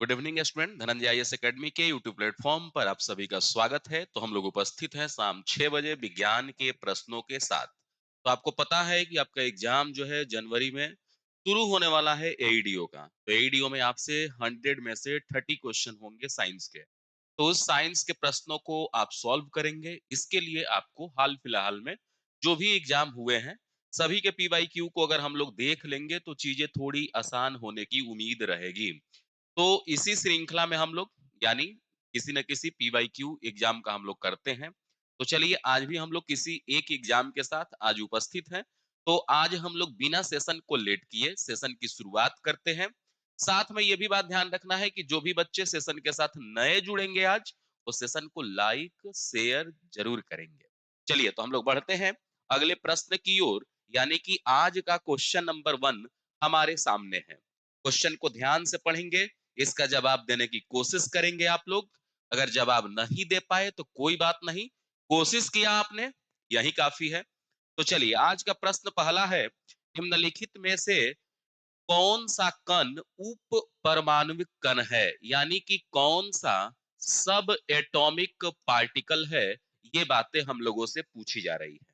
Good evening student. Dhananjay IAS academy के YouTube platform पर आप सभी का स्वागत है। तो हम लोग उपस्थित हैं शाम 6 बजे विज्ञान के प्रश्नों के साथ। तो आपको पता है कि आपका एग्जाम जो है जनवरी में शुरू होने वाला है एईडीओ का। तो एईडीओ में आपसे 100 में से 30 क्वेश्चन होंगे साइंस के। तो उस साइंस के प्रश्नों को आप सॉल्व करेंगे। इसके लिए आपको हाल फिलहाल में जो भी एग्जाम हुए हैं सभी के पीवाईक्यू को अगर हम लोग देख लेंगे तो चीजें थोड़ी आसान होने की उम्मीद रहेगी। तो इसी श्रृंखला में हम लोग यानी किसी न किसी पीवाईक्यू एग्जाम का हम लोग करते हैं। तो चलिए आज भी हम लोग किसी एक एग्जाम के साथ आज उपस्थित हैं। तो आज हम लोग बिना सेशन को लेट किए सेशन की शुरुआत करते हैं। साथ में ये भी बात ध्यान रखना है कि जो भी बच्चे सेशन के साथ नए जुड़ेंगे आज वो सेशन को लाइक शेयर जरूर करेंगे। चलिए तो हम लोग बढ़ते हैं अगले प्रश्न की ओर। यानी कि आज का क्वेश्चन नंबर 1 हमारे सामने है। क्वेश्चन को ध्यान से पढ़ेंगे, इसका जवाब देने की कोशिश करेंगे आप लोग। अगर जवाब नहीं दे पाए तो कोई बात नहीं, कोशिश किया आपने, यही काफी है। तो चलिए आज का प्रश्न पहला है, निम्नलिखित में से कौन सा कण उप परमाणविक कण है? यानी कि कौन सा सब एटॉमिक पार्टिकल है? ये बातें हम लोगों से पूछी जा रही है।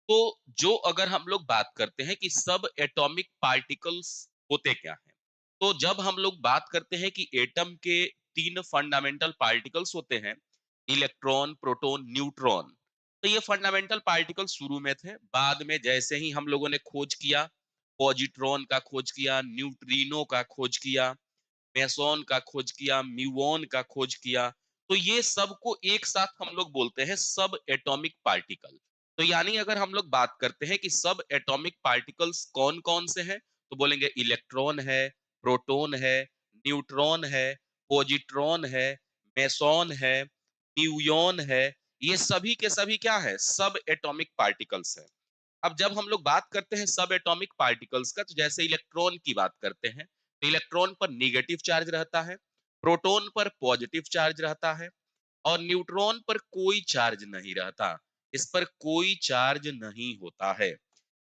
तो जो अगर हम लोग बात करते हैं कि सब एटॉमिक पार्टिकल्स होते क्या हैं, तो जब हम लोग बात करते हैं कि एटम के 3 फंडामेंटल पार्टिकल्स होते हैं, इलेक्ट्रॉन, प्रोटॉन, न्यूट्रॉन। तो ये फंडामेंटल पार्टिकल शुरू में थे, बाद में जैसे ही हम लोगों ने खोज किया, पॉजिट्रॉन का खोज किया, न्यूट्रिनो का खोज किया, मेसोन का खोज किया, म्यूऑन का खोज किया, तो ये सबको एक साथ हम लोग बोलते हैं सब एटॉमिक पार्टिकल। तो यानी अगर हम लोग बात करते हैं कि सब एटॉमिक पार्टिकल्स कौन कौन से हैं, तो बोलेंगे इलेक्ट्रॉन है, प्रोटॉन है, न्यूट्रॉन है, पॉजिट्रॉन है, मेसॉन है, म्यूऑन है। ये सभी के सभी क्या है? सब एटॉमिक पार्टिकल्स है। अब जब हम लोग बात करते हैं सब एटॉमिक पार्टिकल्स का, तो जैसे इलेक्ट्रॉन की बात करते हैं तो इलेक्ट्रॉन पर निगेटिव चार्ज रहता है, प्रोटॉन पर पॉजिटिव चार्ज रहता है, और न्यूट्रॉन पर कोई चार्ज नहीं रहता। इस पर कोई चार्ज नहीं होता है।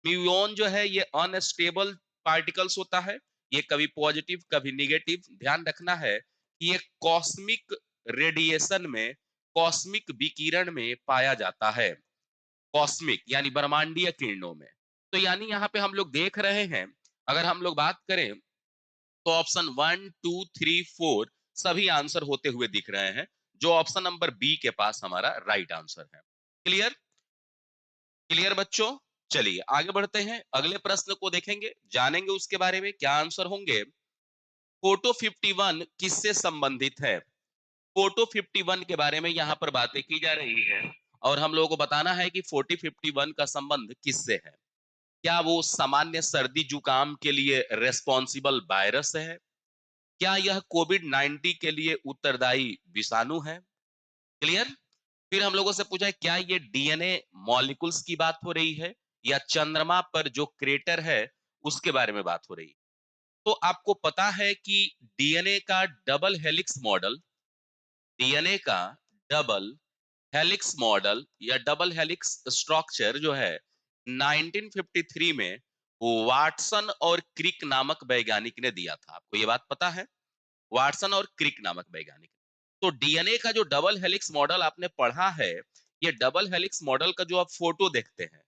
म्यूऑन जो है ये अनस्टेबल पार्टिकल्स होता है। ये कभी पॉजिटिव कभी निगेटिव। ध्यान रखना है कि ये कॉस्मिक रेडिएशन में, कॉस्मिक विकिरण में पाया जाता है। कॉस्मिक यानी ब्रह्मांडीय किरणों में। तो यानी यहाँ पे हम लोग देख रहे हैं, अगर हम लोग बात करें तो ऑप्शन 1, 2, 3, 4 सभी आंसर होते हुए दिख रहे हैं, जो ऑप्शन नंबर बी के पास हमारा राइट आंसर है। क्लियर? क्लियर बच्चों? चलिए आगे बढ़ते हैं, अगले प्रश्न को देखेंगे, जानेंगे उसके बारे में क्या आंसर होंगे। फोटो 51 किससे संबंधित है? फोटो 51 के बारे में यहाँ पर बातें की जा रही है, और हम लोगों को बताना है कि 4051 का संबंध किससे है। क्या वो सामान्य सर्दी जुकाम के लिए रेस्पॉन्सिबल वायरस है? क्या यह कोविड 19 के लिए उत्तरदायी विषाणु है? क्लियर? फिर हम लोगों से पूछा है क्या ये डीएनए मॉलिक्यूल्स की बात हो रही है, या चंद्रमा पर जो क्रेटर है उसके बारे में बात हो रही है। तो आपको पता है कि डीएनए का डबल हेलिक्स मॉडल, डीएनए का डबल हेलिक्स मॉडल या डबल हेलिक्स स्ट्रक्चर जो है 1953 में वाटसन और क्रिक नामक वैज्ञानिक ने दिया था। आपको ये बात पता है? वाटसन और क्रिक नामक वैज्ञानिक। तो डीएनए का जो डबल हेलिक्स मॉडल आपने पढ़ा है, ये डबल हेलिक्स मॉडल का जो आप फोटो देखते हैं,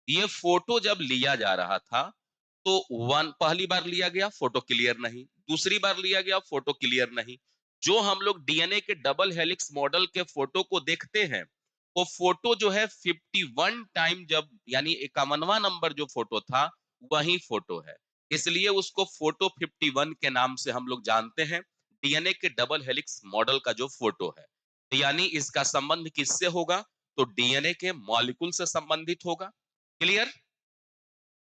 ये फोटो जब लिया जा रहा था तो पहली बार लिया गया फोटो क्लियर नहीं, दूसरी बार लिया गया फोटो क्लियर नहीं। जो हम लोग डीएनए के डबल हेलिक्स मॉडल के फोटो को देखते हैं, वो फोटो जो है 51 टाइम, जब यानी 51वां नंबर जो फोटो था वही फोटो है। इसलिए उसको फोटो 51 के नाम से हम लोग जानते हैं, डीएनए के डबल हेलिक्स मॉडल का जो फोटो है। यानी इसका संबंध किससे होगा? तो डीएनए के मॉलिक्यूल से संबंधित होगा। क्लियर?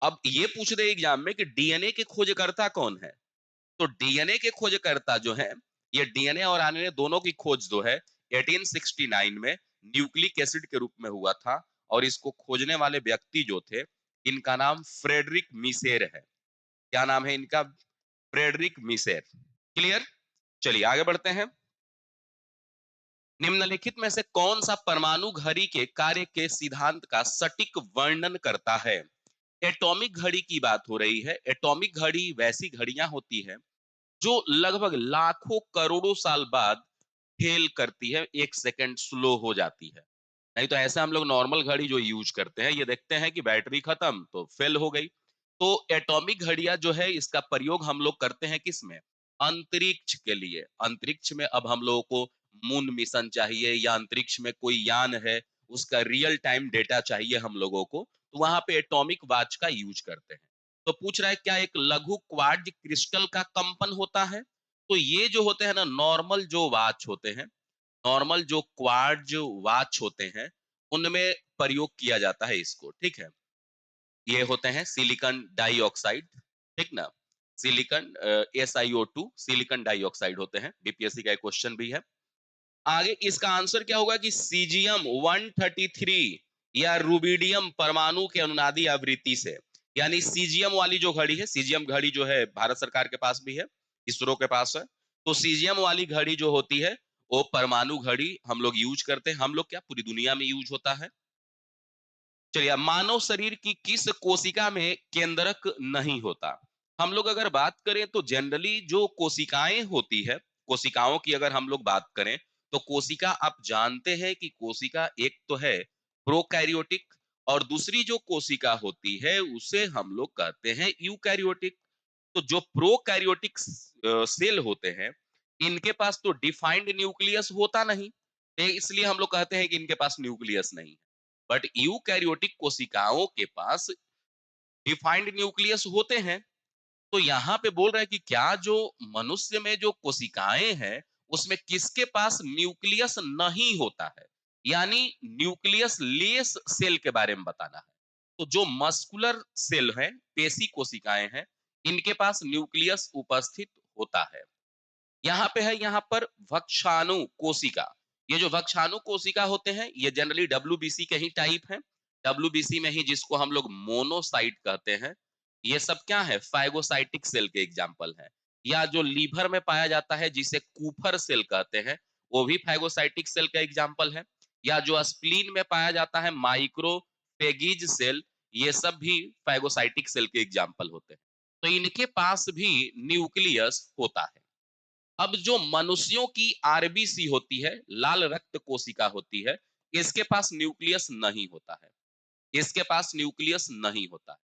अब ये पूछ दे एग्जाम में कि डीएनए के खोजकर्ता कौन है, तो डीएनए के खोजकर्ता जो है, ये डीएनए और आरएनए दोनों की खोज जो है 1869 में न्यूक्लिक एसिड के रूप में हुआ था, और इसको खोजने वाले व्यक्ति जो थे, इनका नाम फ्रेडरिक मिसेर है। क्या नाम है इनका? फ्रेडरिक मिसेर। क्लियर? चलिए आगे बढ़ते हैं। निम्नलिखित में से कौन सा परमाणु घड़ी के कार्य के सिद्धांत का सटीक वर्णन करता है? एटॉमिक घड़ी की बात हो रही है। एटॉमिक घड़ी वैसी घड़ियां होती है जो लगभग लाखों करोड़ों साल बाद फेल करती है, 1 सेकंड स्लो हो जाती है। नहीं तो ऐसे हम लोग नॉर्मल घड़ी जो यूज करते हैं, ये देखते हैं कि बैटरी खत्म तो फेल हो गई। तो एटॉमिक घड़ियां जो है इसका प्रयोग हम लोग करते हैं किसमें? अंतरिक्ष के लिए। अंतरिक्ष में अब हम लोगों को मून मिशन चाहिए या अंतरिक्ष में कोई यान है, उसका रियल टाइम डेटा चाहिए हम लोगों को, तो वहां पे एटॉमिक वॉच का यूज करते हैं। तो पूछ रहा है क्या एक लघु क्वार्ट्ज क्रिस्टल का कंपन होता है? तो ये जो होते हैं ना, नॉर्मल जो वॉच होते हैं, नॉर्मल जो क्वार्ट्ज वॉच होते हैं, उनमें प्रयोग किया जाता है इसको, ठीक है? ये होते हैं सिलिकॉन डाइऑक्साइड, ठीक ना? सिलिकॉन SiO2 सिलिकॉन डाइऑक्साइड होते हैं। बीपीएससी का एक क्वेश्चन भी है। आगे इसका आंसर क्या होगा कि सीजियम 133 या रुबिडियम परमाणु के अनुनादी आवृत्ति से, यानी सीजियम वाली जो घड़ी है, सीजियम घड़ी जो है भारत सरकार के पास भी है, इसरो के पास है। तो सीजियम वाली घड़ी जो होती है, वो परमाणु घड़ी हम लोग यूज करते हैं। हम लोग क्या, पूरी दुनिया में यूज होता है। चलिए, अब मानव शरीर की किस कोशिका में केंद्रक नहीं होता? हम लोग अगर बात करें तो जनरली जो कोशिकाएं होती है, कोशिकाओं की अगर हम लोग बात करें, तो कोशिका आप जानते हैं कि कोशिका एक तो है प्रोकैरियोटिक, और दूसरी जो कोशिका होती है उसे हम लोग कहते हैं यूकैरियोटिक। तो जो प्रोकैरियोटिक सेल होते हैं, इनके पास तो डिफाइंड न्यूक्लियस होता नहीं, इसलिए हम लोग कहते हैं कि इनके पास न्यूक्लियस नहीं है। बट यूकैरियोटिक कोशिकाओं के पास डिफाइंड न्यूक्लियस होते हैं। तो यहाँ पे बोल रहे हैं कि क्या जो मनुष्य में जो कोशिकाएं हैं, उसमें किसके पास न्यूक्लियस नहीं होता है? यानी न्यूक्लियस लेस सेल के बारे में बताना है। तो जो मस्कुलर सेल है, पेशी कोशिकाएं हैं, इनके पास न्यूक्लियस उपस्थित होता है। यहाँ पे है, यहाँ पर वक्षाणु कोशिका। ये जो वक्षाणु कोशिका होते हैं, ये जनरली डब्ल्यूबीसी के ही टाइप हैं। डब्ल्यूबीसी में ही जिसको हम लोग मोनोसाइट कहते हैं। ये सब क्या है, फाइगोसाइटिक सेल के एग्जाम्पल है। या जो लीवर में पाया जाता है जिसे कूफर सेल कहते हैं, वो भी फाइगोसाइटिक सेल का एग्जाम्पल है। या जो स्प्लीन में पाया जाता है माइक्रोफेगीज सेल, ये सब भी फाइगोसाइटिक सेल के एग्जाम्पल होते हैं। तो इनके पास भी न्यूक्लियस होता है। अब जो मनुष्यों की आरबीसी होती है, लाल रक्त कोशिका होती है, इसके पास न्यूक्लियस नहीं होता है। इसके पास न्यूक्लियस नहीं होता है।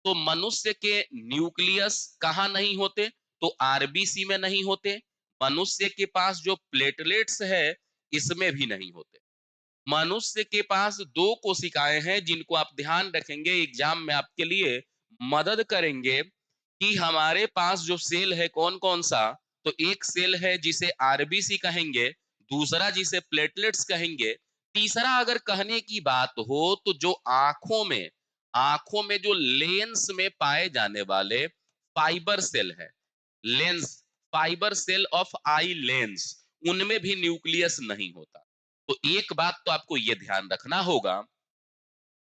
तो मनुष्य के न्यूक्लियस कहाँ नहीं होते? तो आरबीसी में नहीं होते। मनुष्य के पास जो प्लेटलेट्स है, इसमें भी नहीं होते। मनुष्य के पास दो कोशिकाएं हैं जिनको आप ध्यान रखेंगे, एग्जाम में आपके लिए मदद करेंगे कि हमारे पास जो सेल है कौन कौन सा। तो एक सेल है जिसे आरबीसी कहेंगे, दूसरा जिसे प्लेटलेट्स कहेंगे, तीसरा अगर कहने की बात हो तो जो आंखों में जो लेंस में पाए जाने वाले फाइबर सेल है, lens, fiber cell of eye lens, उनमें भी न्यूक्लियस नहीं होता। तो एक बात तो आपको यह ध्यान रखना होगा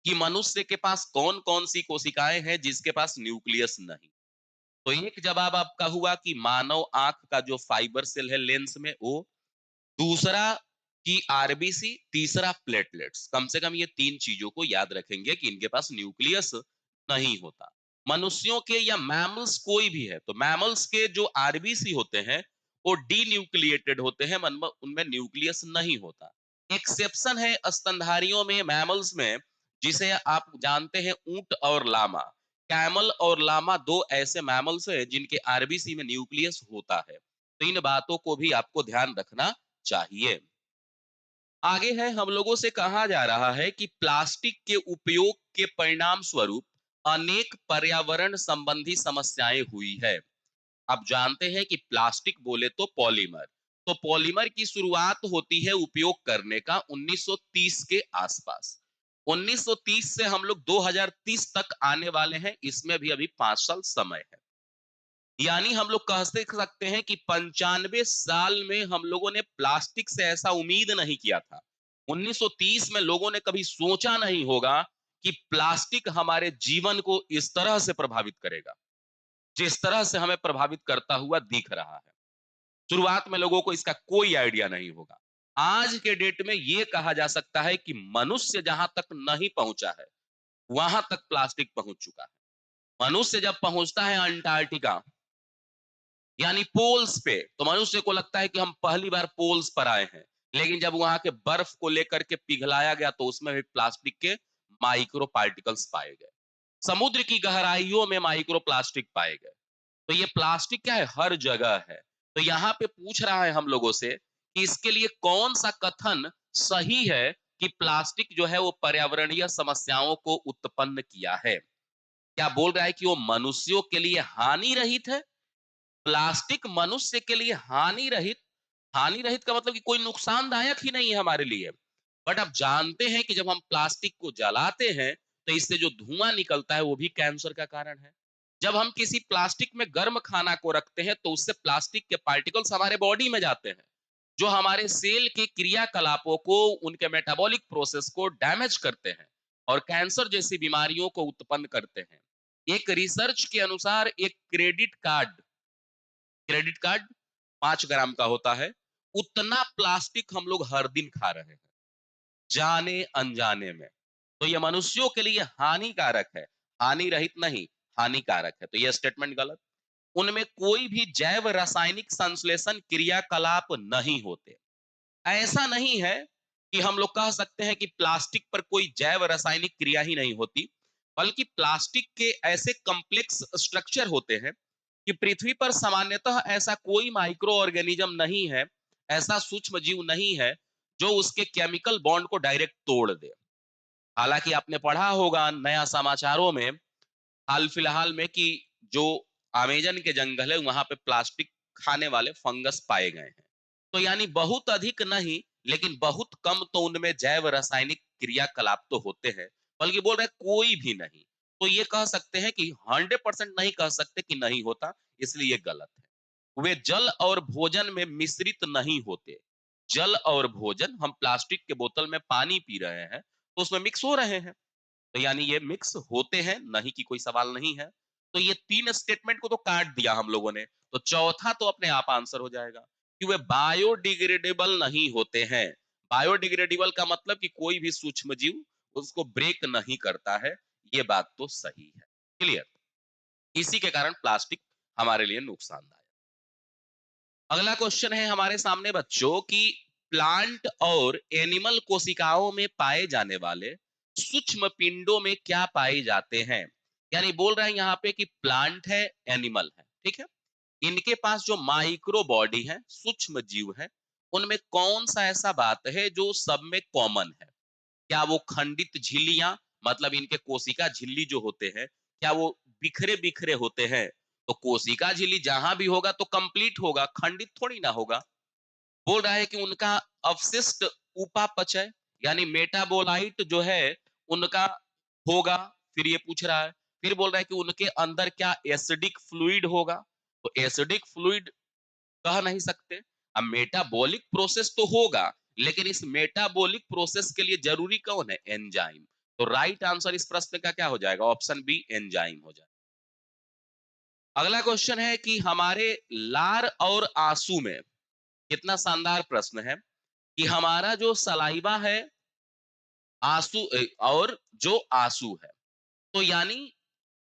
कि मनुष्य के पास कौन कौन सी कोशिकाएं हैं जिसके पास न्यूक्लियस नहीं। तो एक जवाब आपका हुआ कि मानव आंख का जो फाइबर सेल है लेंस में वो, दूसरा कि आरबीसी, तीसरा प्लेटलेट्स। कम से कम ये तीन चीजों को याद रखेंगे कि इनके पास न्यूक्लियस नहीं होता। मनुष्यों के या मैमल्स कोई भी है, तो मैमल्स के जो आरबीसी होते हैं वो डीन्यूक्लिएटेड होते हैं, उनमें न्यूक्लियस नहीं होता। एक्सेप्शन है स्तनधारियों में, मैमल्स में, जिसे आप जानते हैं ऊंट और लामा। कैमल और लामा दो ऐसे मैमल्स हैं जिनके आरबीसी में न्यूक्लियस होता है। तो इन बातों को भी आपको ध्यान रखना चाहिए। आगे है, हम लोगों से कहा जा रहा है कि प्लास्टिक के उपयोग के परिणाम स्वरूप अनेक पर्यावरण संबंधी समस्याएं हुई है। आप जानते हैं कि प्लास्टिक बोले तो पॉलीमर, तो पॉलीमर की शुरुआत होती है उपयोग करने का 1930 के आसपास। 1930 से हम लोग 2030 तक आने वाले हैं, इसमें भी अभी 5 साल समय है। यानी हम लोग कह सकते हैं कि 95 साल में हम लोगों ने प्लास्टिक से ऐसा उम्मीद नहीं किया था। 1930 में लोगों ने कभी सोचा नहीं होगा कि प्लास्टिक हमारे जीवन को इस तरह से प्रभावित करेगा, जिस तरह से हमें प्रभावित करता हुआ दिख रहा है। शुरुआत में लोगों को इसका कोई आइडिया नहीं होगा। आज के डेट में यह कहा जा सकता है कि मनुष्य जहां तक नहीं पहुंचा है, वहां तक प्लास्टिक पहुंच चुका है। मनुष्य जब पहुंचता है अंटार्कटिका, यानी पोल्स पे। तो मनुष्य को लगता है कि हम पहली बार पोल्स पर आए हैं, लेकिन जब वहां के बर्फ को लेकर के पिघलाया गया तो उसमें भी प्लास्टिक के माइक्रो पार्टिकल्स पाए गए। समुद्र की गहराइयों में माइक्रो प्लास्टिक पाए गए। तो ये प्लास्टिक क्या है, हर जगह है। तो यहाँ पे पूछ रहा है हम लोगों से कि इसके लिए कौन सा कथन सही है कि प्लास्टिक जो है वो पर्यावरणीय समस्याओं को उत्पन्न किया है। क्या बोल रहा है कि वो मनुष्यों के लिए हानि रहित है? प्लास्टिक मनुष्य के लिए हानि रहित का मतलब कि कोई नुकसानदायक ही नहीं है हमारे लिए। बट आप जानते हैं कि जब हम प्लास्टिक को जलाते हैं तो इससे जो धुआं निकलता है वो भी कैंसर का कारण है। जब हम किसी प्लास्टिक में गर्म खाना को रखते हैं तो उससे प्लास्टिक के पार्टिकल्स हमारे बॉडी में जाते हैं, जो हमारे सेल के क्रियाकलापों को, उनके मेटाबॉलिक प्रोसेस को डैमेज करते हैं और कैंसर जैसी बीमारियों को उत्पन्न करते हैं। एक रिसर्च के अनुसार एक क्रेडिट कार्ड 5 ग्राम का होता है, उतना प्लास्टिक हम लोग हर दिन खा रहे हैं, जाने अनजाने में। तो ये मनुष्यों के लिए हानिकारक है, हानि रहित नहीं, हानिकारक है। तो ये स्टेटमेंट गलत। उनमें कोई भी जैव रासायनिक संश्लेषण क्रियाकलाप नहीं होते। ऐसा नहीं है कि हम लोग कह सकते हैं कि प्लास्टिक पर कोई जैव रासायनिक क्रिया ही नहीं होती, बल्कि प्लास्टिक के ऐसे कॉम्प्लेक्स स्ट्रक्चर होते हैं कि पृथ्वी पर सामान्यतः ऐसा कोई माइक्रो ऑर्गेनिज्म नहीं है, ऐसा सूक्ष्म जीव नहीं है जो उसके केमिकल बॉन्ड को डायरेक्ट तोड़ दे। हालांकि आपने पढ़ा होगा नया समाचारों में हाल फिलहाल में कि जो अमेजन के जंगल है वहां पे प्लास्टिक खाने वाले फंगस पाए गए हैं। तो यानी बहुत अधिक नहीं, लेकिन बहुत कम तो उनमें जैव रासायनिक क्रियाकलाप तो होते हैं, बल्कि बोल रहे हैं कोई भी नहीं। तो ये कह सकते हैं कि 100% नहीं कह सकते कि नहीं होता, इसलिए ये गलत है। वे जल और भोजन में मिश्रित नहीं होते। जल और भोजन, हम प्लास्टिक के बोतल में पानी पी रहे हैं तो उसमें मिक्स हो रहे हैं, तो यानी ये मिक्स होते हैं, नहीं की कोई सवाल नहीं है। तो ये 3 स्टेटमेंट को तो काट दिया हम लोगों ने। तो चौथा तो अपने आप आंसर हो जाएगा कि वे बायोडिग्रेडेबल नहीं होते हैं। बायोडिग्रेडेबल का मतलब कि कोई भी सूक्ष्म जीव उसको ब्रेक नहीं करता है। ये बात तो सही है। क्लियर? इसी के कारण प्लास्टिक हमारे लिए नुकसानदायक। अगला क्वेश्चन है हमारे सामने बच्चों की प्लांट और एनिमल कोशिकाओं में पाए जाने वाले सूक्ष्म पिंडों में क्या पाए जाते हैं। यानी बोल रहे हैं यहाँ पे कि प्लांट है, एनिमल है, ठीक है, इनके पास जो माइक्रो बॉडी है, सूक्ष्म जीव है, उनमें कौन सा ऐसा बात है जो सब में कॉमन है। क्या वो खंडित झिल्लियां, मतलब इनके कोशिका झिल्ली जो होते हैं, क्या वो बिखरे बिखरे होते हैं? तो कोशिका झिल्ली जहां भी होगा तो कंप्लीट होगा, खंडित थोड़ी ना होगा। बोल रहा है कि उनका अवशिष्ट उपापचय यानी मेटाबोलाइट जो है उनका होगा। फिर ये पूछ रहा है, फिर बोल रहा है कि उनके अंदर क्या एसिडिक फ्लूइड होगा। तो एसिडिक फ्लूइड कह नहीं सकते। अब मेटाबॉलिक प्रोसेस तो होगा, लेकिन इस मेटाबॉलिक प्रोसेस के लिए जरूरी कौन है? एंजाइम। तो राइट आंसर इस प्रश्न का क्या हो जाएगा? ऑप्शन बी, एंजाइम हो जाएगा। अगला क्वेश्चन है कि हमारे लार और आंसू में, कितना शानदार प्रश्न है, कि हमारा जो सलाइवा है, और जो आंसू है, तो यानी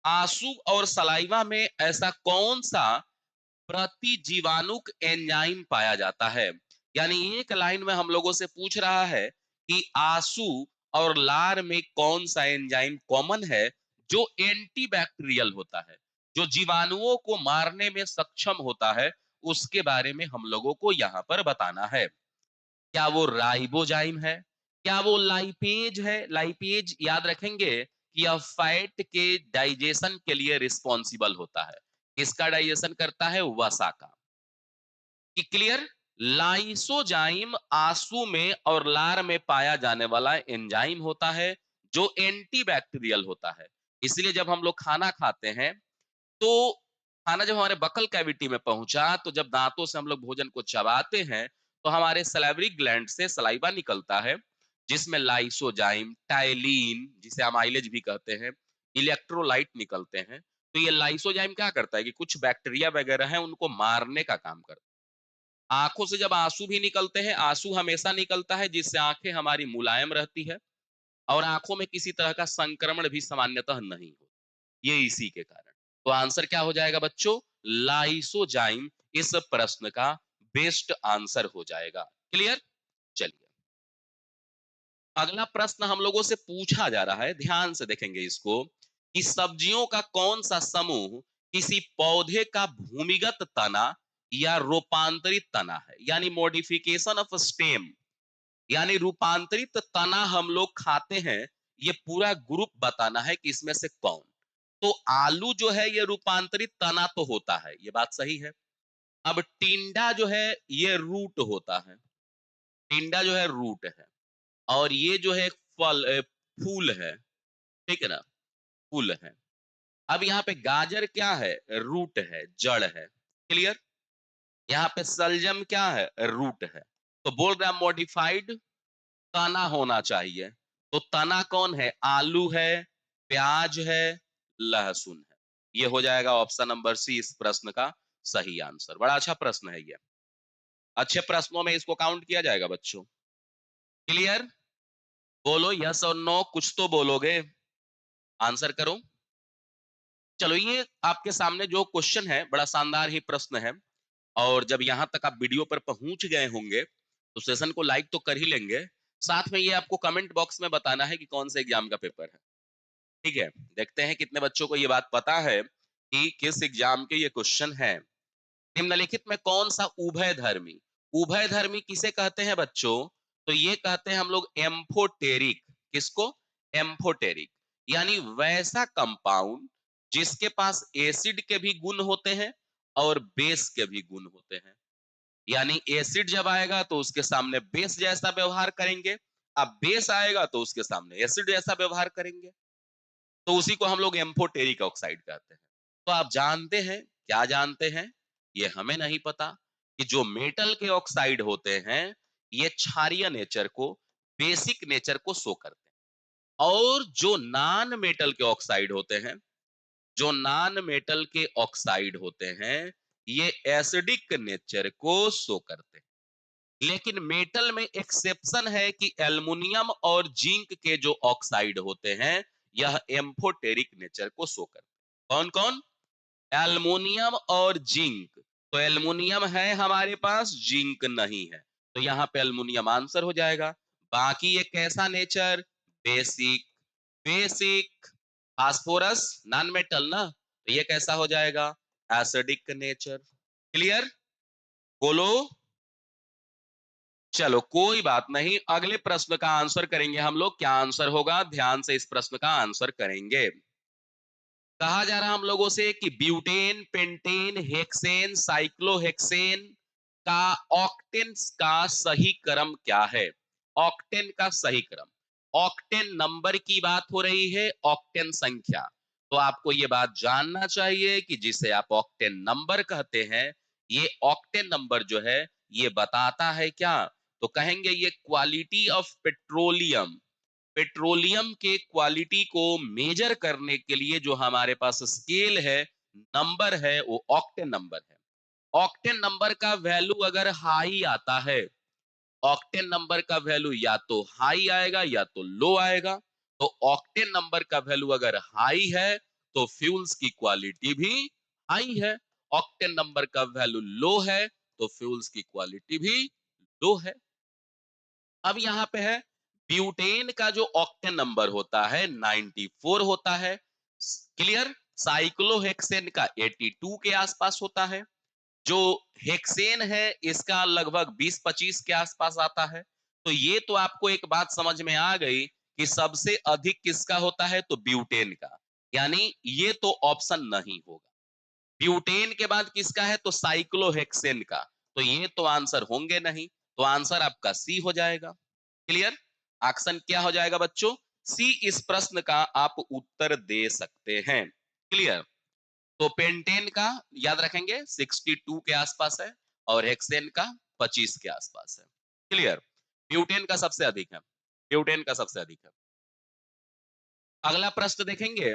आंसू और सलाइवा में ऐसा कौन सा प्रतिजीवाणुक एंजाइम पाया जाता है। यानी एक लाइन में हम लोगों से पूछ रहा है कि आंसू और लार में कौन सा एंजाइम कॉमन है जो एंटीबैक्टीरियल होता है, जो जीवाणुओं को मारने में सक्षम होता है। उसके बारे में हम लोगों को यहाँ पर बताना है। क्या वो राइबोजाइम है? क्या वो लाइपेज है? लाइपेज याद रखेंगे कि यह फैट के डाइजेशन के लिए रिस्पॉन्सिबल होता है। किसका डाइजेशन करता है? वसा का। कि क्लियर? लाइसोजाइम आंसू में और लार में पाया जाने वाला एंजाइम होता है जो एंटीबैक्टीरियल होता है। इसलिए जब हम लोग खाना खाते हैं तो खाना जब हमारे बकल कैविटी में पहुंचा तो जब दांतों से हम लोग भोजन को चबाते हैं तो हमारे सलाइवरी ग्लैंड से सलाइवा निकलता है, जिसमें लाइसोजाइम, टाइलिन जिसे हम आइलेज भी कहते हैं, इलेक्ट्रोलाइट निकलते हैं। तो ये लाइसोजाइम क्या करता है कि कुछ बैक्टीरिया वगैरह है उनको मारने का काम करता है। आंखों से जब आंसू भी निकलते हैं, आंसू हमेशा निकलता है जिससे आंखें हमारी मुलायम रहती है और आंखों में किसी तरह का संक्रमण भी सामान्यतः नहीं हो, ये इसी के कारण। तो आंसर क्या हो जाएगा बच्चों? लाइसोजाइम इस प्रश्न का बेस्ट आंसर हो जाएगा। क्लियर? चलिए, अगला प्रश्न हम लोगों से पूछा जा रहा है, ध्यान से देखेंगे इसको, कि सब्जियों का कौन सा समूह किसी पौधे का भूमिगत तना या रूपांतरित तना है, यानी मॉडिफिकेशन ऑफ स्टेम, यानी रूपांतरित तना हम लोग खाते हैं। ये पूरा ग्रुप बताना है कि इसमें से कौन। तो आलू जो है ये रूपांतरित तना तो होता है, ये बात सही है। अब टिंडा जो है ये रूट होता है, टिंडा जो है रूट है। और ये जो है फल फूल है, ठीक है ना, फूल है। अब यहाँ पे गाजर क्या है, रूट है, जड़ है। क्लियर? यहाँ पे सलजम क्या है, रूट है। तो बोल रहा है मॉडिफाइड तना होना चाहिए। तो तना कौन है, आलू है, प्याज है, लहसुन है। ये हो जाएगा ऑप्शन नंबर सी इस प्रश्न का सही आंसर। बड़ा अच्छा प्रश्न है ये, अच्छे प्रश्नों में इसको काउंट किया जाएगा बच्चों। क्लियर? बोलो यस और नो, कुछ तो बोलोगे, आंसर करो। चलो, ये आपके सामने जो क्वेश्चन है बड़ा शानदार ही प्रश्न है। और जब यहां तक आप वीडियो पर पहुंच गए होंगे तो सेशन को लाइक तो कर ही लेंगे, साथ में ये आपको कमेंट बॉक्स में बताना है कि कौन से एग्जाम का पेपर है। ठीक है, देखते हैं कितने बच्चों को ये बात पता है कि किस एग्जाम के ये क्वेश्चन है। निम्नलिखित में कौन सा उभय धर्मी, उभय धर्मी किसे कहते हैं बच्चों, तो ये कहते हैं हम लोग एम्फोटेरिक। किसको? एम्फोटेरिक, यानी वैसा कंपाउंड जिसके पास एसिड के भी गुण होते हैं और बेस के भी गुण होते हैं। यानी एसिड जब आएगा तो उसके सामने बेस जैसा व्यवहार करेंगे, अब बेस आएगा तो उसके सामने एसिड जैसा व्यवहार करेंगे। तो उसी को हम लोग एम्फोटेरिक ऑक्साइड कहते हैं। तो आप जानते हैं, क्या जानते हैं, ये हमें नहीं पता, कि जो मेटल के ऑक्साइड होते हैं ये क्षारीय नेचर को, बेसिक नेचर को शो करते हैं। और जो नॉन मेटल के ऑक्साइड होते हैं, जो नॉन मेटल के ऑक्साइड होते हैं ये एसिडिक नेचर को शो करते हैं। लेकिन मेटल में एक्सेप्शन है कि एल्युमिनियम और जिंक के जो ऑक्साइड होते हैं यह एम्फोटेरिक नेचर को शो करते हैं। कौन कौन? एल्युमिनियम और जिंक। तो एल्युमिनियम है हमारे पास, जिंक नहीं है, तो यहाँ पे एल्युमिनियम आंसर हो जाएगा। बाकी ये कैसा nature, basic, basic. Phosphorus non metal ना, तो ये कैसा हो जाएगा, एसिडिक नेचर। क्लियर? बोलो। चलो कोई बात नहीं, अगले प्रश्न का आंसर करेंगे हम लोग। क्या आंसर होगा, ध्यान से इस प्रश्न का आंसर करेंगे। कहा जा रहा हम लोगों से कि ब्यूटेन, पेंटेन, हेक्सेन, साइक्लोहेक्सेन का ऑक्टेन का सही क्रम क्या है। ऑक्टेन का सही क्रम, ऑक्टेन नंबर की बात हो रही है, ऑक्टेन संख्या। तो आपको ये बात जानना चाहिए कि जिसे आप ऑक्टेन नंबर कहते हैं, ये ऑक्टेन नंबर जो है ये बताता है क्या, तो कहेंगे ये क्वालिटी ऑफ पेट्रोलियम, पेट्रोलियम के क्वालिटी को मेजर करने के लिए जो हमारे पास स्केल है, नंबर है, वो ऑक्टेन नंबर है। ऑक्टेन नंबर का वैल्यू अगर हाई आता है, ऑक्टेन नंबर का वैल्यू या तो हाई आएगा या तो लो आएगा। तो ऑक्टेन नंबर का वैल्यू अगर हाई है तो फ्यूल्स की क्वालिटी भी हाई है। ऑक्टेन नंबर का वैल्यू लो है तो फ्यूल्स की क्वालिटी भी लो है। अब यहाँ पे है, ब्यूटेन का जो ऑक्टेन नंबर होता है 94 होता है। क्लियर? साइक्लोहेक्सेन का 82 के आसपास होता है। जो हेक्सेन है इसका लगभग 20-25 के आसपास आता है। तो ये तो आपको एक बात समझ में आ गई कि सबसे अधिक किसका होता है, तो ब्यूटेन का। यानी ये तो ऑप्शन नहीं होगा। ब्यूटेन के बाद किसका है, तो साइक्लोहेक्सेन का। तो ये तो आंसर होंगे नहीं, तो आंसर आपका सी हो जाएगा। क्लियर? ऑप्शन क्या हो जाएगा बच्चों, सी इस प्रश्न का आप उत्तर दे सकते हैं। क्लियर? तो पेंटेन का याद रखेंगे 62 के आसपास है और हेक्सेन का 25 के आसपास है। क्लियर? ब्यूटेन का सबसे अधिक है, ब्यूटेन का सबसे अधिक है। अगला प्रश्न देखेंगे,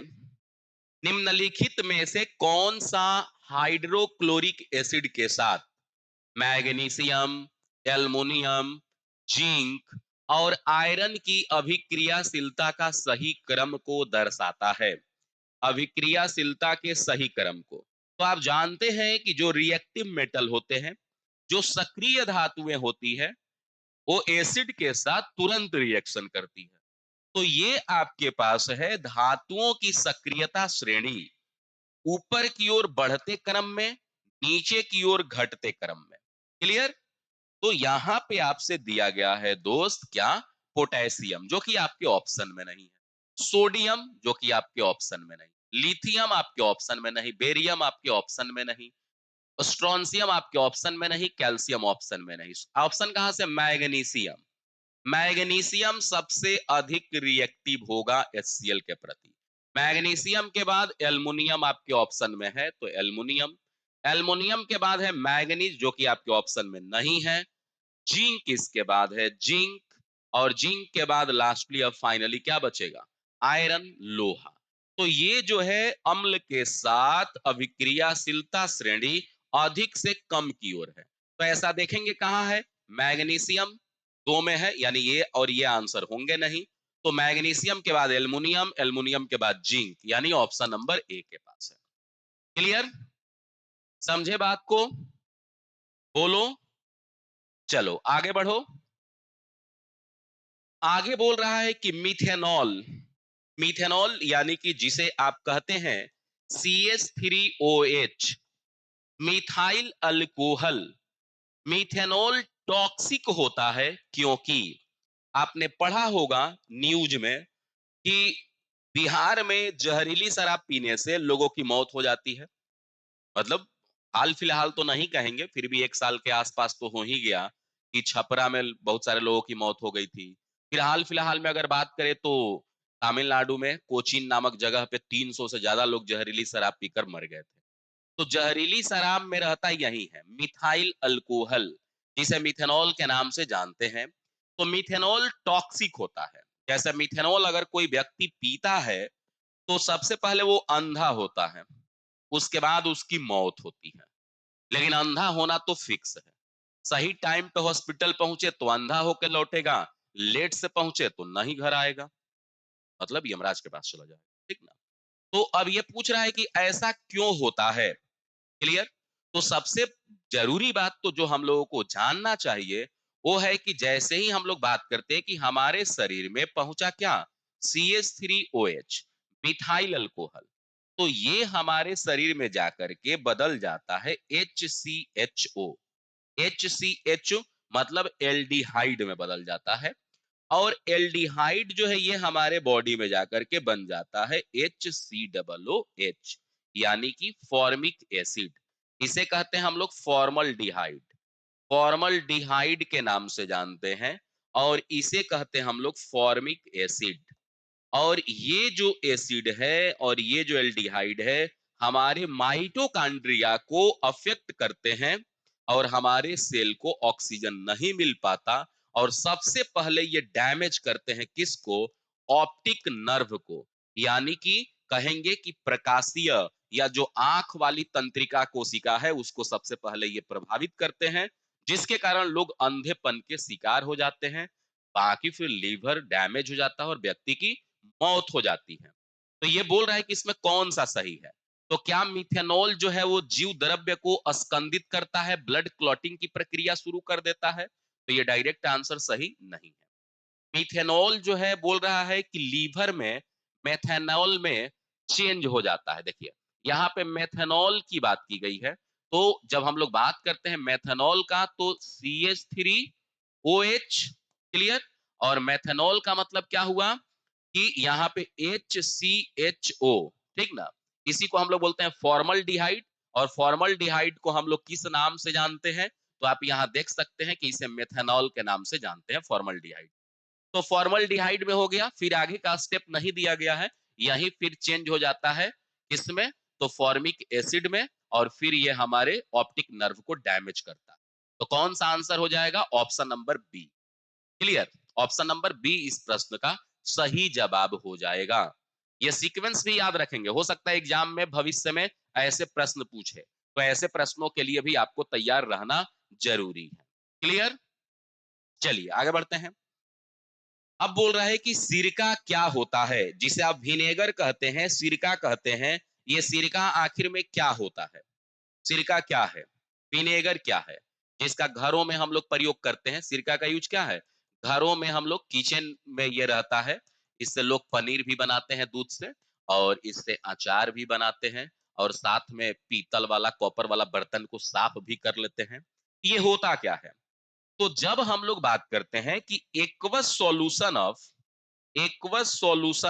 निम्नलिखित में से कौन सा हाइड्रोक्लोरिक एसिड के साथ मैग्नीशियम, एल्युमिनियम, जिंक और आयरन की अभिक्रियाशीलता का सही क्रम को दर्शाता है। अभिक्रियाशीलता के सही क्रम को, तो आप जानते हैं कि जो रिएक्टिव मेटल होते हैं, जो सक्रिय धातुएं होती है, वो एसिड के साथ तुरंत रिएक्शन करती है। तो ये आपके पास है धातुओं की सक्रियता श्रेणी, ऊपर की ओर बढ़ते क्रम में, नीचे की ओर घटते क्रम में। क्लियर? तो यहां पे आपसे दिया गया है दोस्त क्या? पोटेशियम, जो कि आपके ऑप्शन में नहीं है। सोडियम, जो कि आपके ऑप्शन में नहीं। लिथियम आपके ऑप्शन में नहीं। बेरियम आपके ऑप्शन में नहीं। स्ट्रोंसियम आपके ऑप्शन में नहीं। कैल्शियम ऑप्शन में नहीं। ऑप्शन कहां से? मैग्नीशियम। मैग्नीशियम सबसे अधिक रिएक्टिव होगा HCl के प्रति। मैग्नीशियम के बाद एल्युमिनियम आपके ऑप्शन में है, तो एल्युमिनियम। एल्युमिनियम के बाद है मैग्नीज, जो कि आपके ऑप्शन में नहीं है। जिंक इसके बाद है, जिंक। और जिंक के बाद लास्टली अब फाइनली क्या बचेगा? आयरन, लोहा। तो ये जो है अम्ल के साथ अभिक्रियाशीलता श्रेणी अधिक से कम की ओर है। तो ऐसा देखेंगे कहां है? मैग्नीशियम दो में है, यानी ये और ये आंसर होंगे नहीं। तो मैग्नीशियम के बाद एल्युमिनियम, एल्युमिनियम के बाद जिंक, यानी ऑप्शन नंबर ए के पास है। क्लियर? समझे बात को? बोलो। चलो आगे बढ़ो। आगे बोल रहा है कि मिथेनॉल, मिथेनॉल यानी कि जिसे आप कहते हैं CH3OH, methyl alcohol. Methanol toxic होता है क्योंकि आपने पढ़ा होगा न्यूज में कि बिहार में जहरीली शराब पीने से लोगों की मौत हो जाती है। मतलब हाल फिलहाल तो नहीं कहेंगे, फिर भी 1 साल के आसपास तो हो ही गया कि छपरा में बहुत सारे लोगों की मौत हो गई थी। फिर हाल फिलहाल में अगर बात करें तो तमिलनाडु में कोचीन नामक जगह पे 300 से ज्यादा लोग जहरीली शराब पीकर मर गए थे। तो जहरीली शराब में रहता यही है, मिथाइल अल्कोहल, जिसे मिथेनॉल के नाम से जानते हैं। तो मिथेनॉल टॉक्सिक होता है। जैसे मिथेनॉल अगर कोई व्यक्ति पीता है तो सबसे पहले वो अंधा होता है, उसके बाद उसकी मौत होती है। लेकिन अंधा होना तो फिक्स है। सही टाइम पे हॉस्पिटल पहुंचे तो अंधा होकर लौटेगा, लेट से पहुंचे तो नहीं घर आएगा, मतलब यमराज के पास चला जाएगा। ठीक ना? तो अब ये पूछ रहा है कि ऐसा क्यों होता है। क्लियर? तो सबसे जरूरी बात तो जो हम लोगों को जानना चाहिए वो है कि जैसे ही हम लोग बात करते हैं कि हमारे शरीर में पहुंचा क्या? CH3OH, methyl alcohol. तो ये हमारे शरीर में जाकर के बदल जाता है HCHO। HCH मतलब एल्डिहाइड में बदल जाता है। और एल्डिहाइड जो है ये हमारे बॉडी में जाकर के बन जाता है HCOOH, यानी कि फॉर्मिक एसिड। इसे कहते हैं हम लोग फॉर्मल्डिहाइड। फॉर्मल्डिहाइड के नाम से जानते हैं। और इसे कहते हैं हम लोग फॉर्मिक एसिड। और ये जो एसिड है और ये जो एल्डिहाइड है हमारे माइटोकॉन्ड्रिया को अफेक्ट करते हैं। और हमारे सेल को ऑक्सीजन नहीं मिल पाता। और सबसे पहले ये डैमेज करते हैं किसको? ऑप्टिक नर्व को। यानी कि कहेंगे कि प्रकाशीय या जो आंख वाली तंत्रिका कोशिका है उसको सबसे पहले ये प्रभावित करते हैं, जिसके कारण लोग अंधेपन के शिकार हो जाते हैं। बाकी फिर लीवर डैमेज हो जाता है और व्यक्ति की मौत हो जाती है। तो ये बोल रहा है कि इसमें कौन सा सही है? तो क्या मिथेनॉल जो है वो जीव द्रव्य को स्कंदित करता है, ब्लड क्लॉटिंग की प्रक्रिया शुरू कर देता है? तो ये डायरेक्ट आंसर सही नहीं है। मिथेनॉल जो है बोल रहा है कि लीवर में मेथेनॉल में चेंज हो जाता है। देखिए यहाँ पे मेथेनॉल की बात की गई है। तो जब हम लोग बात करते हैं मेथेनॉल का तो CH3OH। क्लियर? और मेथेनॉल का मतलब क्या हुआ कि यहाँ पे HCHO। ठीक ना? इसी को हम लोग बोलते हैं फॉर्मल्डिहाइड। और फॉर्मल्डिहाइड को हम लोग किस नाम से जानते हैं? तो आप यहाँ देख सकते हैं कि इसे मेथेनॉल के नाम से जानते हैं, फॉर्मल्डिहाइड। तो फॉर्मल्डिहाइड में हो गया, फिर आगे का स्टेप नहीं दिया गया है। यही फिर चेंज हो जाता है किसमें? तो फॉर्मिक एसिड में। और फिर ये हमारे ऑप्टिक नर्व को डैमेज करता है। तो कौन सा आंसर हो जाएगा? Option number B. Clear? Option number B इस प्रश्न का सही जवाब हो जाएगा। ये सीक्वेंस भी याद रखेंगे, हो सकता है एग्जाम में भविष्य में ऐसे प्रश्न पूछे, तो ऐसे प्रश्नों के लिए भी आपको तैयार रहना जरूरी है। क्लियर? चलिए आगे बढ़ते हैं। अब बोल रहा है कि सिरका क्या होता है, जिसे आप विनेगर कहते हैं, सिरका कहते हैं, ये सिरका आखिर में क्या होता है? सिरका क्या है? विनेगर क्या है? जिसका घरों में हम लोग प्रयोग करते हैं। सिरका का यूज क्या है? घरों में हम लोग किचन में ये रहता है। इससे लोग पनीर भी बनाते हैं दूध से, और इससे अचार भी बनाते हैं, और साथ में पीतल वाला, कॉपर वाला बर्तन को साफ भी कर लेते हैं। ये होता क्या है? तो जब हम लोग बात करते हैं कि aqueous solution of acetic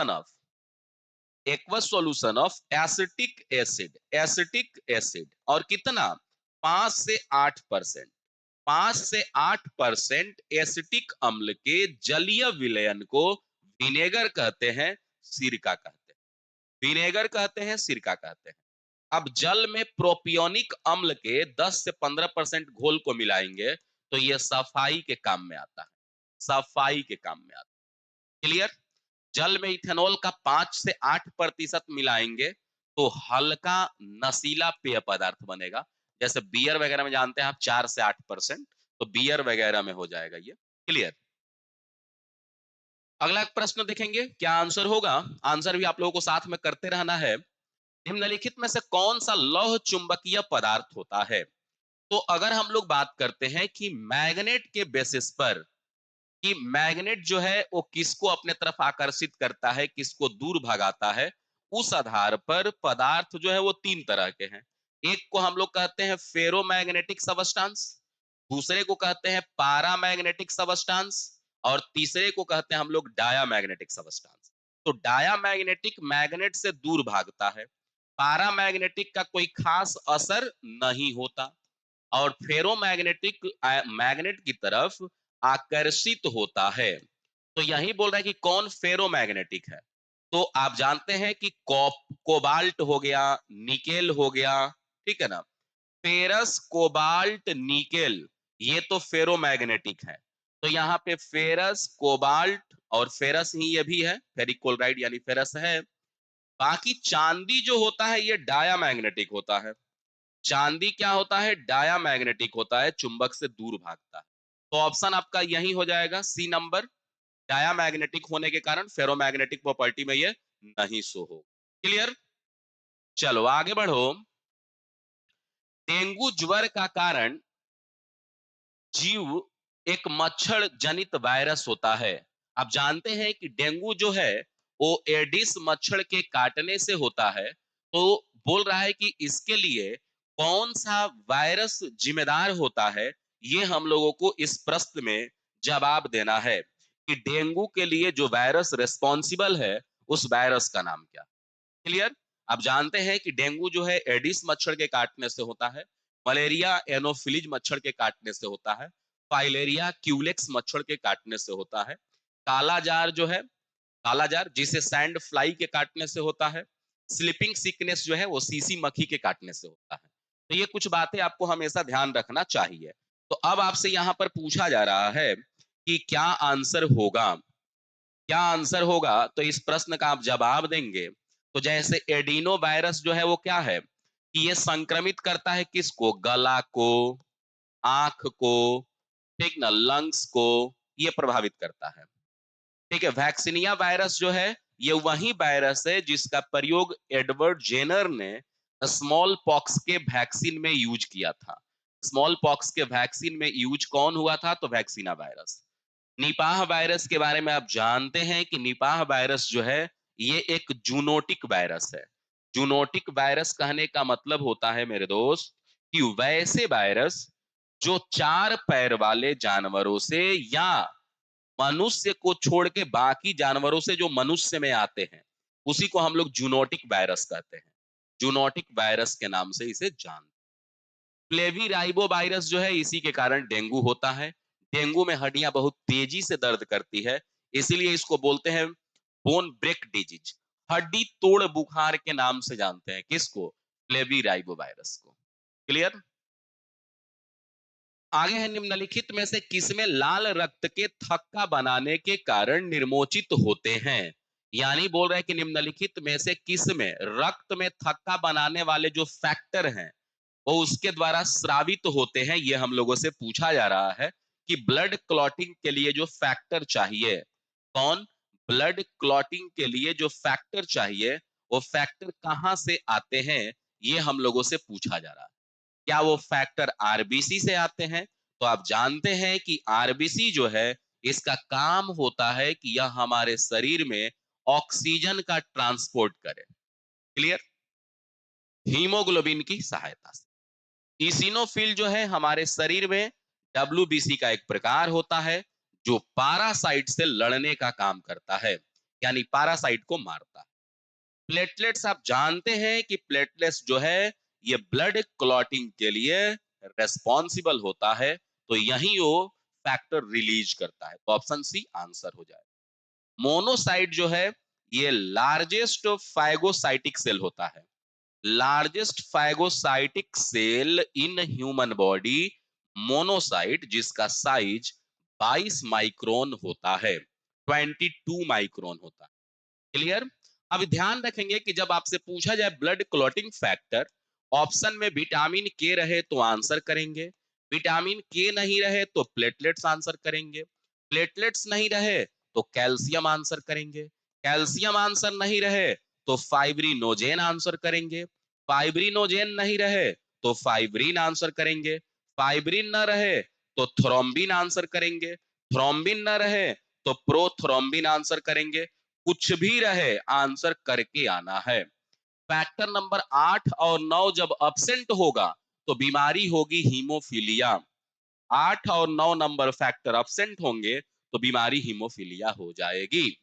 acid, और कितना? 5 से 8%। 5 से 8% एसिटिक अम्ल के जलीय विलयन को विनेगर कहते हैं, सिरका कहते हैं। विनेगर कहते हैं, सिरका कहते हैं। अब जल में प्रोपियोनिक अम्ल के 10 से 15% घोल को मिलाएंगे तो यह सफाई के काम में आता है। सफाई के काम में आता है। क्लियर? जल में इथेनॉल का 5 से 8% मिलाएंगे तो हल्का नशीला पेय पदार्थ बनेगा। जैसे बियर वगैरह में जानते हैं आप 4 से 8%, तो बियर वगैरह में हो जाएगा ये। क्लियर? अगला प्रश्न देखेंगे क्या आंसर होगा। आंसर भी आप लोगों को साथ में करते रहना है। निम्नलिखित में से कौन सा लौह चुंबकीय पदार्थ होता है? तो अगर हम लोग बात करते हैं कि मैग्नेट के बेसिस पर, कि मैग्नेट जो है वो किसको अपने तरफ आकर्षित करता है, किसको दूर भगाता है, उस आधार पर पदार्थ जो है वो 3 तरह के हैं। एक को हम लोग कहते हैं फेरोमैग्नेटिक सबस्टांस, दूसरे को कहते हैं पारामैग्नेटिक सबस्टांस, और तीसरे को कहते हैं हम लोग डायामैग्नेटिक सबस्टांस। तो डायामैग्नेटिक मैग्नेट से दूर भागता है, पारामैग्नेटिक का कोई खास असर नहीं होता, और फेरोमैग्नेटिक मैग्नेट की तरफ आकर्षित होता है। तो यही बोल रहा है कि कौन फेरोमैग्नेटिक है। तो आप जानते हैं कि कोबाल्ट हो गया, निकेल हो गया, ठीक है ना। फेरस, कोबाल्ट, निकेल, ये तो फेरोमैग्नेटिक है। तो यहाँ पे फेरस, कोबाल्ट और फेरस ही ये भी है, फेरिकोलोराइड यानी फेरस है। बाकी चांदी जो होता है ये डायामैग्नेटिक होता है। चांदी क्या होता है? डायामैग्नेटिक होता है, चुंबक से दूर भागता है। तो ऑप्शन आपका यही हो जाएगा, सी नंबर। डायामैग्नेटिक होने के कारण फेरोमैग्नेटिक प्रॉपर्टी में ये नहीं शो हो। क्लियर? चलो आगे बढ़ो। डेंगू ज्वर का कारण जीव एक मच्छर जनित वायरस होता है। आप जानते हैं कि डेंगू जो है वो एडिस मच्छर के काटने से होता है। तो बोल रहा है कि इसके लिए कौन सा वायरस जिम्मेदार होता है, ये हम लोगों को इस प्रश्न में जवाब देना है कि डेंगू के लिए जो वायरस रिस्पॉन्सिबल है उस वायरस का नाम क्या। क्लियर? आप जानते हैं कि डेंगू जो है एडिस मच्छर के काटने से होता है, मलेरिया एनोफिलीज मच्छर के काटने से होता है, फाइलेरिया क्यूलेक्स मच्छर के काटने से होता है, काला जार जो है, काला जार जिसे सैंड फ्लाई के काटने से होता है, स्लीपिंग सिकनेस जो है वो सीसी मक्खी के काटने से होता है। तो ये कुछ बातें आपको हमेशा ध्यान रखना चाहिए। तो अब आपसे यहाँ पर पूछा जा रहा है कि क्या आंसर होगा। क्या आंसर होगा, तो इस प्रश्न का आप जवाब देंगे। तो जैसे एडिनो वायरस जो है वो क्या है कि ये संक्रमित करता है किसको? गला को, आंख को, ठीक ना, लंग्स को, ये प्रभावित करता है। ठीक है। वैक्सीनिया वायरस जो है ये वही वायरस है जिसका प्रयोग एडवर्ड जेनर ने स्मॉल पॉक्स के वैक्सीन में यूज किया था। स्मॉल पॉक्स के वैक्सीन में यूज कौन हुआ था? तो वैक्सीना वायरस। निपाह वायरस के बारे में आप जानते हैं कि निपाह वायरस जो है ये एक जूनोटिक वायरस है। जूनोटिक वायरस कहने का मतलब होता है मेरे दोस्त कि वैसे वायरस जो 4 पैर वाले जानवरों से या मनुष्य को छोड़ के बाकी जानवरों से जो मनुष्य में आते हैं उसी को हम लोग जूनोटिक वायरस कहते हैं। जूनोटिक वायरस के नाम से इसे जानते हैं। फ्लेवीराइबो वायरस जो है इसी के कारण डेंगू होता है। डेंगू में हड्डियां बहुत तेजी से दर्द करती है, इसीलिए इसको बोलते हैं बोन ब्रेक डिजीज, हड्डी तोड़ बुखार के नाम से जानते हैं किसको? फ्लेवीराइबो वायरस को। क्लियर? आगे है, निम्नलिखित में से किसमें लाल रक्त के थक्का बनाने के कारण निर्मोचित होते हैं? यानी बोल रहे हैं कि निम्नलिखित में से किसमें रक्त में थक्का बनाने वाले जो फैक्टर हैं वो उसके द्वारा स्रावित होते हैं। ये हम लोगों से पूछा जा रहा है कि ब्लड क्लॉटिंग के लिए जो फैक्टर चाहिए, कौन? ब्लड क्लॉटिंग के लिए जो फैक्टर चाहिए वो फैक्टर कहां से आते हैं, ये हम लोगों से पूछा जा रहा है। क्या वो फैक्टर आरबीसी से आते हैं? तो आप जानते हैं कि आरबीसी जो है, इसका काम होता है कि यह हमारे शरीर में ऑक्सीजन का ट्रांसपोर्ट करे। क्लियर? हीमोग्लोबिन की सहायता से। इसिनोफिल जो है हमारे शरीर में डब्ल्यूबीसी का एक प्रकार होता है, जो पारासाइट से लड़ने का काम करता है, यानी पारासाइट को मारता है। प्लेटलेट्स आप जानते हैं कि प्लेटलेट्स जो है, ये ब्लड क्लॉटिंग के लिए रेस्पॉन्सिबल होता है, तो यही वो फैक्टर रिलीज करता है। तो ऑप्शन सी आंसर हो जाए। मोनोसाइट जो है, ये लार्जेस्ट फाइगोसाइटिक सेल होता है। Largest phagocytic cell in human body, monocyte, जिसका साइज 22 माइक्रोन होता है, 22 माइक्रोन होता है। क्लियर? अब ध्यान रखेंगे कि जब आपसे पूछा जाए ब्लड क्लॉटिंग फैक्टर, ऑप्शन में विटामिन के रहे तो आंसर करेंगे, विटामिन के नहीं रहे तो प्लेटलेट्स आंसर करेंगे, प्लेटलेट्स नहीं रहे तो कैल्शियम आंसर करेंगे, कैल्शियम आंसर नहीं रहे तो फाइब्रिनोजेन आंसर करेंगे, फाइब्रिनोजेन नहीं रहे तो फाइब्रिन आंसर करेंगे, फाइब्रिन न रहे तो थ्रोम्बिन आंसर करेंगे, थ्रोम्बिन न रहे तो प्रोथ्रोम्बिन आंसर करेंगे। कुछ भी रहे, आंसर करके आना है। फैक्टर नंबर 8 और 9 जब अब्सेंट होगा तो बीमारी होगी हीमोफीलिया। 8 और 9 नंबर फैक्टर अब्सेंट होंगे तो बीमारी हीमोफीलिया हो जाएगी।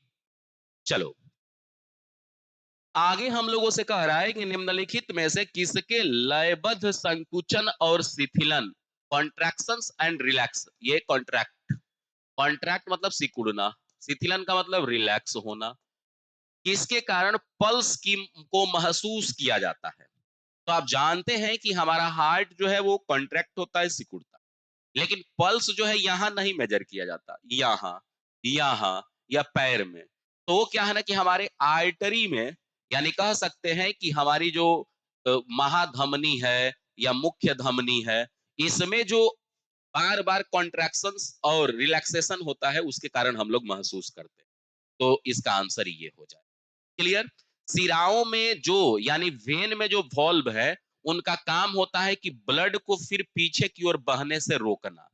चलो, आगे हम लोगों से कह रहा है कि निम्नलिखित में से किसके लयबद्ध संकुचन और शिथिलन, कॉन्ट्रैक्शंस एंड रिलैक्स, ये कॉन्ट्रैक्ट, कॉन्ट्रैक्ट मतलब सिकुड़ना, शिथिलन का मतलब रिलैक्स होना, किसके कारण पल्स की को महसूस किया जाता है। तो आप जानते हैं कि हमारा हार्ट जो है वो कॉन्ट्रैक्ट होता है, सिकुड़ता है, लेकिन पल्स जो है यहाँ नहीं मेजर किया जाता, यहाँ, यहाँ या पैर में। तो वो क्या है ना कि हमारे आर्टरी में, यानी कह सकते हैं कि हमारी जो महाधमनी है या मुख्य धमनी है, इसमें जो बार बार कॉन्ट्रैक्शंस और रिलैक्सेशन होता है, उसके कारण हम लोग महसूस करते हैं। तो इसका आंसर ये हो जाए। क्लियर? सिराओं में जो, यानी वेन में जो वॉल्व है, उनका काम होता है कि ब्लड को फिर पीछे की ओर बहने से रोकना,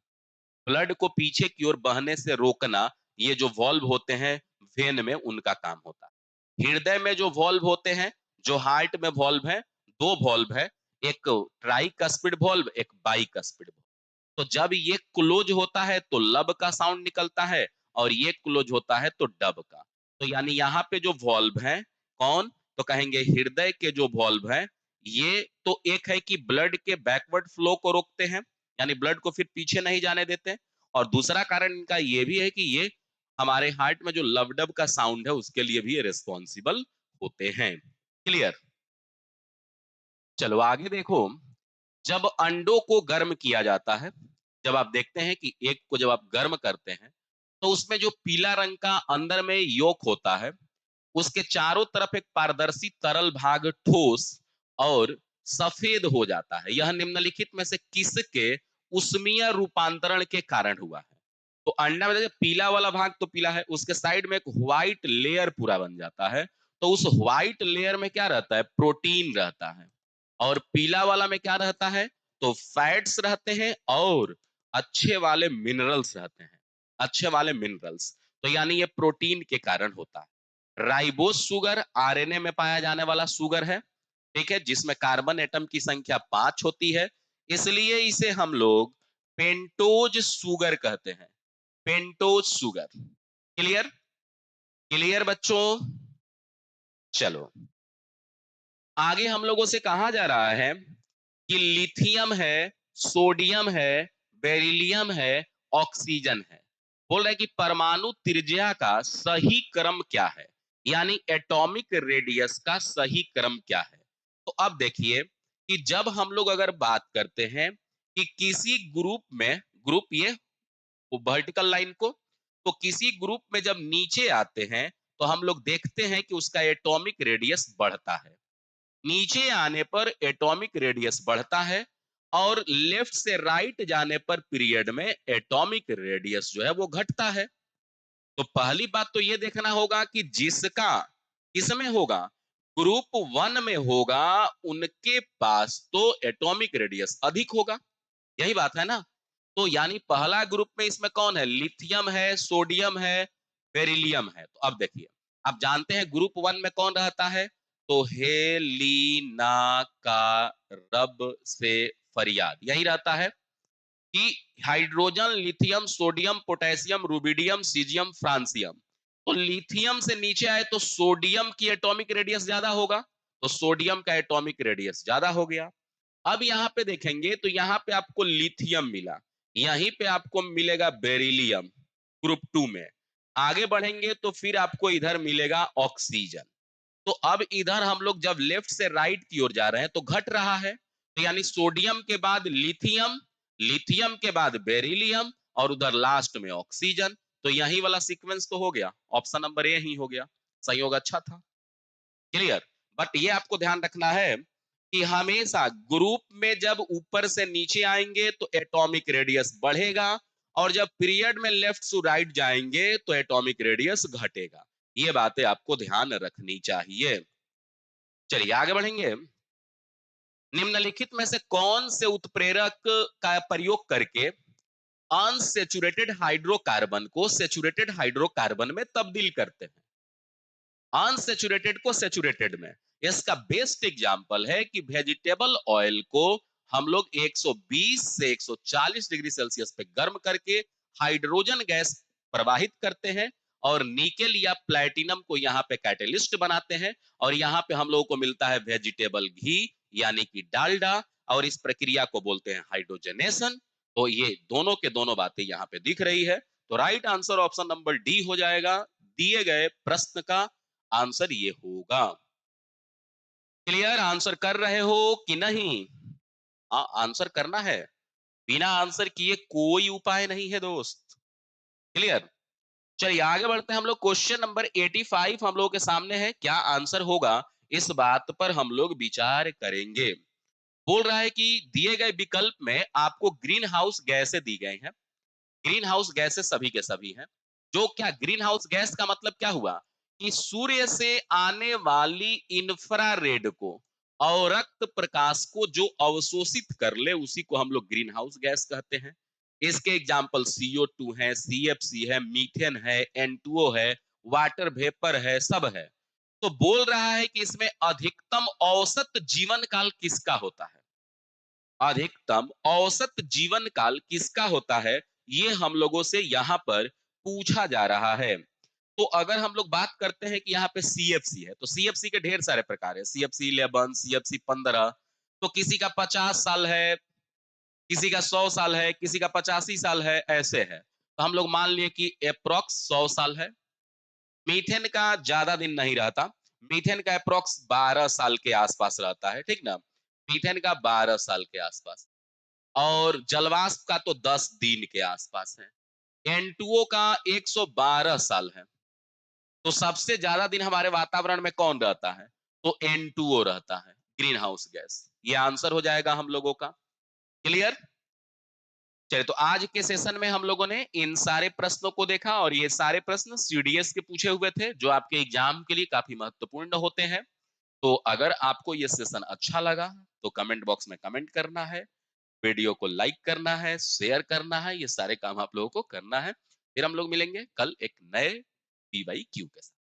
ब्लड को पीछे की ओर बहने से रोकना। ये जो वॉल्व होते हैं वेन में, उनका काम होता है। हृदय में जो वॉल्व होते हैं, जो हार्ट में वॉल्व है, दो वॉल्व है, एक ट्राइकस्पिड वॉल्व, एक बाइकस्पिड वॉल्व। तो जब ये क्लोज होता है तो लब का साउंड निकलता है, और ये क्लोज होता है तो डब का। तो यानी यहाँ पे जो वॉल्व है, कौन, तो कहेंगे हृदय के जो वॉल्व है, ये तो एक है कि ब्लड के बैकवर्ड फ्लो को रोकते हैं, यानी ब्लड को फिर पीछे नहीं जाने देते, और दूसरा कारण इनका ये भी है कि ये हमारे हार्ट में जो लब डब का साउंड है, उसके लिए भी ये रिस्पॉन्सिबल होते हैं। क्लियर? चलो आगे देखो। जब अंडों को गर्म किया जाता है, जब आप देखते हैं कि एक को जब आप गर्म करते हैं, तो उसमें जो पीला रंग का अंदर में योक होता है, उसके चारों तरफ एक पारदर्शी तरल भाग ठोस और सफेद हो जाता है। यह निम्नलिखित में से किसके उष्मीय रूपांतरण के कारण हुआ है? तो अंडा में देखिए पीला वाला भाग तो पीला है, उसके साइड में एक व्हाइट लेयर पूरा बन जाता है। तो उस व्हाइट लेयर में क्या रहता है? प्रोटीन रहता है। और पीला वाला में क्या रहता है? तो फैट्स रहते हैं और अच्छे वाले मिनरल्स रहते हैं, अच्छे वाले मिनरल्स। तो यानी ये प्रोटीन के कारण होता है। राइबोस शुगर आरएनए में पाया जाने वाला शुगर है, ठीक है, जिसमें कार्बन एटम की संख्या 5 होती है, इसलिए इसे हम लोग पेंटोज शुगर कहते हैं, पेंटोज शुगर। क्लियर? क्लियर बच्चों? चलो, आगे हम लोगों से कहा जा रहा है कि लिथियम है, सोडियम है, बेरिलियम है, ऑक्सीजन है। बोल रहे हैं कि परमाणु त्रिज्या का सही क्रम क्या है, यानी एटॉमिक रेडियस का सही क्रम क्या है। तो अब देखिए कि जब हम लोग अगर बात करते हैं कि किसी ग्रुप में, ग्रुप ये वर्टिकल लाइन को, तो किसी ग्रुप में जब नीचे आते हैं तो हम लोग देखते हैं कि उसका एटॉमिक रेडियस बढ़ता है। नीचे आने पर एटॉमिक रेडियस बढ़ता है, और लेफ्ट से राइट जाने पर पीरियड में एटॉमिक रेडियस जो है वो घटता है। तो पहली बात तो ये देखना होगा कि जिसका, किसमें होगा, ग्रुप वन में होगा उनके पास तो एटॉमिक रेडियस अधिक होगा, यही बात है ना। तो यानी पहला ग्रुप में इसमें कौन है, लिथियम है, सोडियम है, बेरिलियम है। तो अब देखिए, आप जानते हैं ग्रुप वन में कौन रहता है, तो हेलीना का रब से फरियाद, यही रहता है कि hydrogen, lithium, sodium, potassium, rubidium, caesium, francium. तो लिथियम से नीचे आए तो सोडियम की एटॉमिक रेडियस ज्यादा होगा, तो सोडियम का एटॉमिक रेडियस ज्यादा हो गया। अब यहाँ पे देखेंगे तो यहाँ पे आपको लिथियम मिला, यहीं पे आपको मिलेगा बेरिलियम ग्रुप टू में। आगे बढ़ेंगे तो फिर आपको इधर मिलेगा ऑक्सीजन। तो अब इधर हम लोग जब लेफ्ट से राइट की ओर जा रहे हैं तो घट रहा है, तो यानी सोडियम के बाद लिथियम, लिथियम के बाद बेरिलियम और उधर लास्ट में ऑक्सीजन। तो यही वाला सीक्वेंस तो हो गया, ऑप्शन नंबर ए ही हो गया। संयोग अच्छा था, क्लियर। बट ये आपको ध्यान रखना है कि हमेशा ग्रुप में जब ऊपर से नीचे आएंगे तो एटॉमिक रेडियस बढ़ेगा, और जब पीरियड में लेफ्ट टू राइट जाएंगे तो एटॉमिक रेडियस घटेगा। ये बातें आपको ध्यान रखनी चाहिए। चलिए आगे बढ़ेंगे। निम्नलिखित में से कौन से उत्प्रेरक का प्रयोग करके अनसेचुरेटेड हाइड्रोकार्बन को सेचुरेटेड हाइड्रोकार्बन में तब्दील करते हैं, अनसेचुरेटेड को सेचुरेटेड में। इसका बेस्ट एग्जांपल है कि वेजिटेबल ऑयल को हम लोग 120 से 140 डिग्री सेल्सियस पे गर्म करके हाइड्रोजन गैस प्रवाहित करते हैं, और निकेल या प्लैटिनम को यहाँ पे कैटेलिस्ट बनाते हैं, और यहाँ पे हम लोगों को मिलता है वेजिटेबल घी यानी कि डालडा, और इस प्रक्रिया को बोलते हैं हाइड्रोजनेशन। तो ये दोनों के दोनों बातें यहाँ पे दिख रही है। तो right answer option number D हो जाएगा, दिए गए प्रश्न का आंसर ये होगा। क्लियर, आंसर कर रहे हो कि नहीं? आंसर करना है, बिना आंसर किए कोई उपाय नहीं है दोस्त। क्लियर, चलिए आगे बढ़ते हैं हम लोग। क्वेश्चन नंबर 85 हम लोगों के सामने है, क्या आंसर होगा इस बात पर हम लोग विचार करेंगे। बोल रहा है कि दिए गए विकल्प में आपको ग्रीन हाउस गैसें दी गई हैं। ग्रीन हाउस गैसें सभी के सभी हैं। जो क्या ग्रीन हाउस गैस का मतलब क्या हुआ कि सूर्य से आने वाली इंफ्रारेड को और रक्त प्रकाश को जो अवशोषित कर ले उसी को हम लोग ग्रीन हाउस गैस कहते हैं। इसके एग्जाम्पल CO2 है, CFC है, मीथेन है, N2O है, वाटर वेपर है, सब है। तो बोल रहा है कि इसमें अधिकतम औसत जीवन काल किसका होता है, अधिकतम औसत जीवन काल किसका होता है, ये हम लोगों से यहाँ पर पूछा जा रहा है। तो अगर हम लोग बात करते हैं कि यहाँ पे CFC है, तो CFC के ढेर सारे प्रकार है, CFC 11, CFC 15। तो किसी का 50 साल है, किसी का 100 साल है, किसी का 85 साल है, ऐसे है। तो हम लोग मान लिए कि अप्रोक्स 100 साल है। मीथेन का ज्यादा दिन नहीं रहता, मीथेन का अप्रोक्स 12 साल के आसपास रहता है, ठीक ना। मीथेन का 12 साल के आसपास, और जलवाष्प का तो 10 दिन के आसपास है। N2O का 112 साल है। तो सबसे ज्यादा दिन हमारे वातावरण में कौन रहता है, तो N2O रहता है, ग्रीन हाउस गैस। ये आंसर हो जाएगा हम लोगों का। क्लियर, चलिए तो आज के सेशन में हम लोगों ने इन सारे प्रश्नों को देखा, और ये सारे प्रश्न CDS के पूछे हुए थे जो आपके एग्जाम के लिए काफी महत्वपूर्ण होते हैं। तो अगर आपको ये सेशन अच्छा लगा तो कमेंट बॉक्स में कमेंट करना है, वीडियो को लाइक करना है, शेयर करना है, ये सारे काम आप लोगों को करना है। फिर हम लोग मिलेंगे कल एक नए PYQ के साथ।